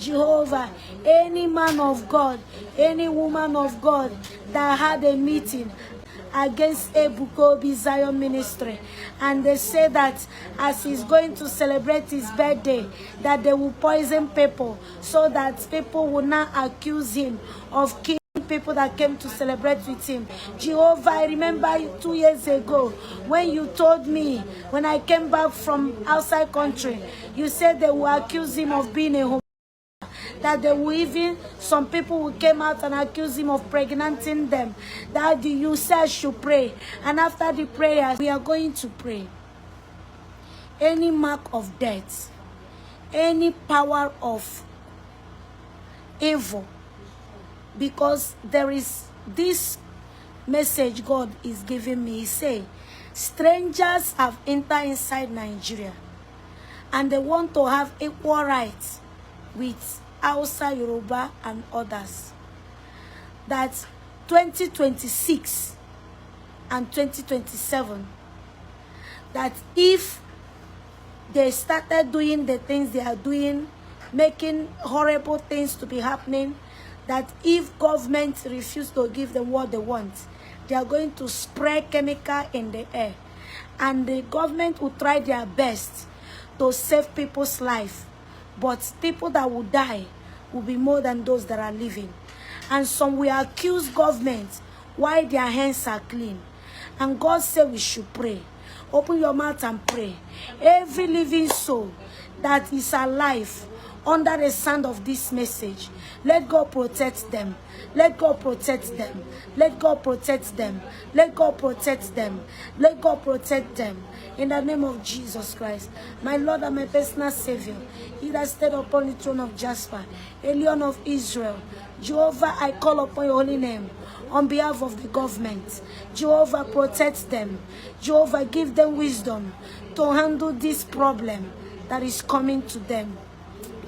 Jehovah, any man of God, any woman of God that had a meeting against Ebuka Obi Zion Ministry, and they say that as he's going to celebrate his birthday, that they will poison people so that people will not accuse him of killing people that came to celebrate with him. Jehovah, I remember 2 years ago when you told me, when I came back from outside country, you said they will accuse him of being a homo, that they will even, some people who came out and accuse him of pregnanting them. That you said I should pray. And after the prayer, we are going to pray. Any mark of death, any power of evil, because there is this message God is giving me. He say, strangers have entered inside Nigeria and they want to have equal rights with Hausa, Yoruba, and others. That 2026 and 2027, that if they started doing the things they are doing, making horrible things to be happening, that if government refuse to give them what they want, they are going to spray chemical in the air. And the government will try their best to save people's life. But people that will die will be more than those that are living. And some will accuse government while their hands are clean. And God said we should pray. Open your mouth and pray. Every living soul that is alive under the sound of this message, let God protect them. Let God protect them. Let God protect them. Let God protect them. Let God protect them. In the name of Jesus Christ, my Lord and my personal Savior, He that stayed upon the throne of Jasper, a Lion of Israel, Jehovah, I call upon your holy name on behalf of the government. Jehovah, protect them. Jehovah, give them wisdom to handle this problem that is coming to them.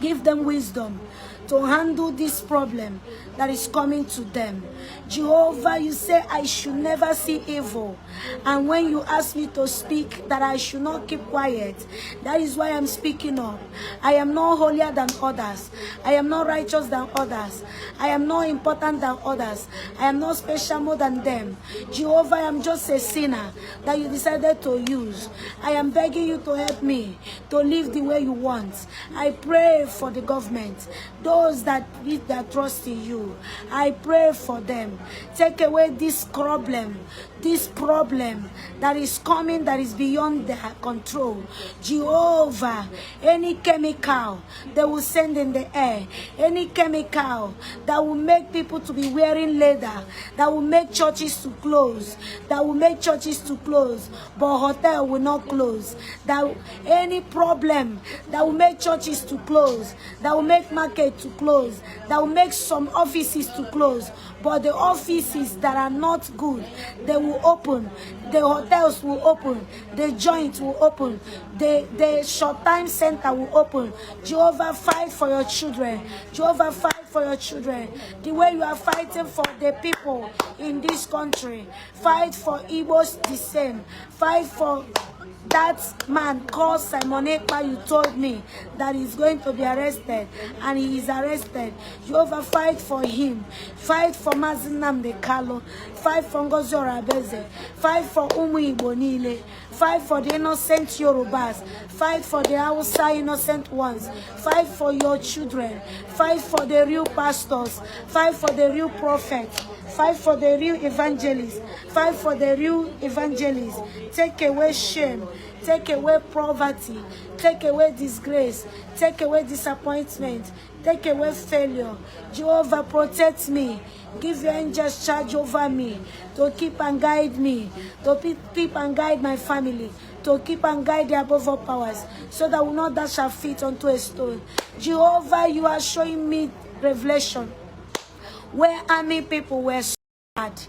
Give them wisdom to handle this problem that is coming to them. Jehovah, you say I should never see evil. And when you ask me to speak, that I should not keep quiet. That is why I'm speaking up. I am not holier than others. I am not righteous than others. I am not important than others. I am not special more than them. Jehovah, I am just a sinner that you decided to use. I am begging you to help me to live the way you want. I pray for the government, those that need their trust in you. I pray for them. Take away this problem that is coming, that is beyond their control. Jehovah, any chemical they will send in the air, any chemical that will make people to be wearing leather, that will make churches to close, but hotel will not close. That any problem that will make churches to close, that will make market to close, that will make some offices to close, but the offices that are not good, they will open. The hotels will open. The joint will open. The short-time center will open. Jehovah, fight for your children. Jehovah, fight for your children. The way you are fighting for the people in this country. Fight for Igbo's the same. Fight for that man called Simon Ekpa, you told me that he's going to be arrested, and he is arrested. Jehovah, fight for him. Fight for Mazinam de Kalo. Fight for Ngozi Orabeze. Fight for Umu Ibonile. Fight for the innocent Yorubas. Fight for the Hausa innocent ones. Fight for your children. Fight for the real pastors. Fight for the real prophets. Fight for the real evangelists. Fight for the real evangelists. Take away shame. Take away poverty. Take away disgrace. Take away disappointment. Take away failure. Jehovah, protect me. Give your angels charge over me to keep and guide me, to keep and guide my family, to keep and guide the above all powers, so that we will not dash our feet onto a stone. Jehovah, you are showing me revelation where army people were so bad.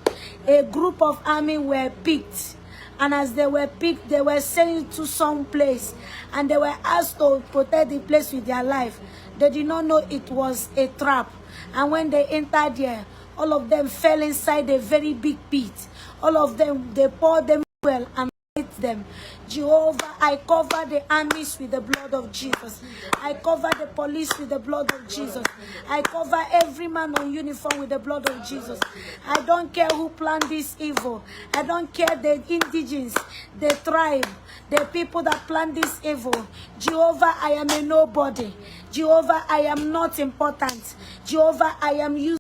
A group of army were picked. And as they were picked, they were sent to some place. And they were asked to protect the place with their life. They did not know it was a trap. And when they entered there, all of them fell inside a very big pit. All of them, they poured them well and fight them. Jehovah, I cover the armies with the blood of Jesus. I cover the police with the blood of Jesus. I cover every man on uniform with the blood of Jesus. I don't care who planned this evil. I don't care the indigenous, the tribe, the people that planned this evil. Jehovah, I am a nobody. Jehovah, I am not important. Jehovah, I am useless.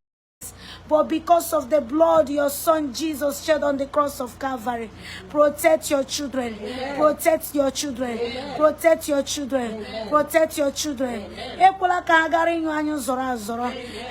But because of the blood your son Jesus shed on the cross of Calvary, protect your children. Amen. Protect your children. Amen. Protect your children. Amen. Protect your children. Amen.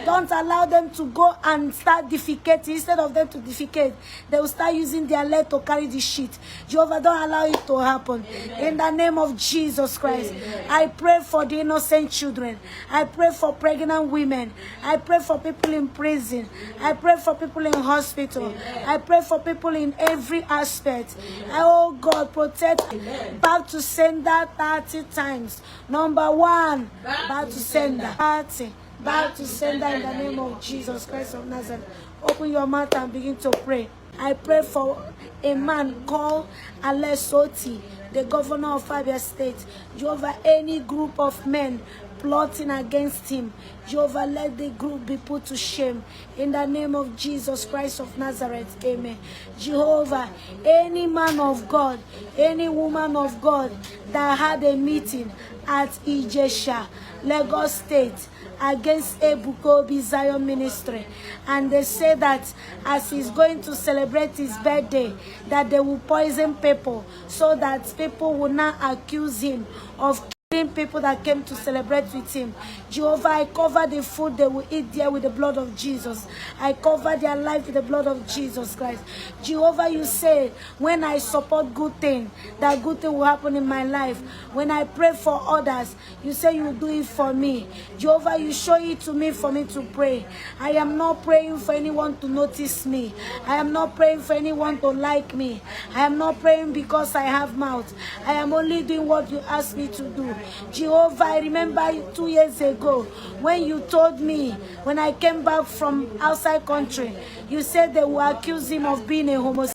Don't allow them to go and start defecating. Instead of them to defecate, they will start using their leg to carry the shit. Jehovah, don't allow it to happen. Amen. In the name of Jesus Christ, amen. I pray for the innocent children. I pray for pregnant women. I pray for people in prison. I pray for people in hospital. Amen. I pray for people in every aspect. Oh God, protect. Amen. Back to sender 30 times. Number 1, back to sender 30. Back to sender in the name of Jesus Christ of Nazareth. Open your mouth and begin to pray. I pray for a man called Alessoti, the governor of Abia State. Jehovah, any group of men plotting against him, Jehovah, let the group be put to shame. In the name of Jesus Christ of Nazareth, amen. Jehovah, any man of God, any woman of God that had a meeting at Ijesha, Lagos State, against Ebuka Obi Zion Ministry, and they say that as he's going to celebrate his birthday, that they will poison people so that people will not accuse him of people that came to celebrate with him. Jehovah, I cover the food they will eat there with the blood of Jesus. I cover their life with the blood of Jesus Christ. Jehovah, you say when I support good thing, that good thing will happen in my life. When I pray for others, you say you will do it for me. Jehovah, you show it to me for me to pray. I am not praying for anyone to notice me. I am not praying for anyone to like me. I am not praying because I have mouth. I am only doing what you ask me to do. Jehovah, I remember 2 years ago when you told me, when I came back from outside country, you said they will accuse him of being a homosexual.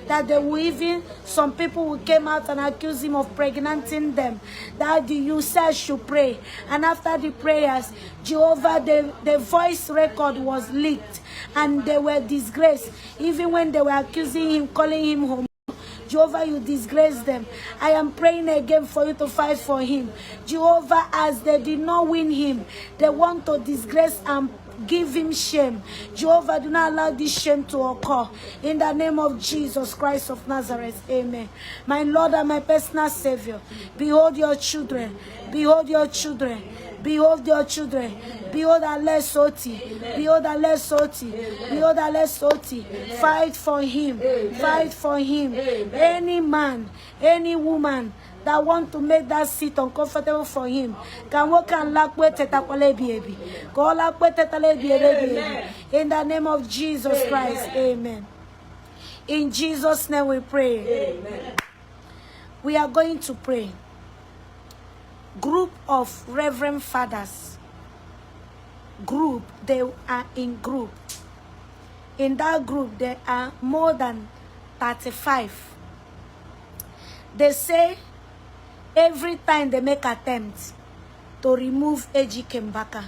That they will even, some people who came out and accuse him of pregnanting them. That you said should pray. And after the prayers, Jehovah, the voice record was leaked. And they were disgraced. Even when they were accusing him, calling him homosexual. Jehovah, you disgrace them. I am praying again for you to fight for him. Jehovah, as they did not win him, they want to disgrace and give him shame. Jehovah, do not allow this shame to occur. In the name of Jesus Christ of Nazareth, amen. My Lord and my personal Savior, behold your children. Behold your children. Behold your children. Behold Alessoti. Behold Alessoti. Behold Alessoti. Fight for him. Fight for him. Any man, any woman that want to make that seat uncomfortable for him, can walk and lack with baby. In the name of Jesus Christ, amen. In Jesus' name we pray. Amen. We are going to pray. Group of Reverend Fathers. Group, they are in group. In that group, there are more than 35. They say every time they make attempts to remove Ejike Mbaka,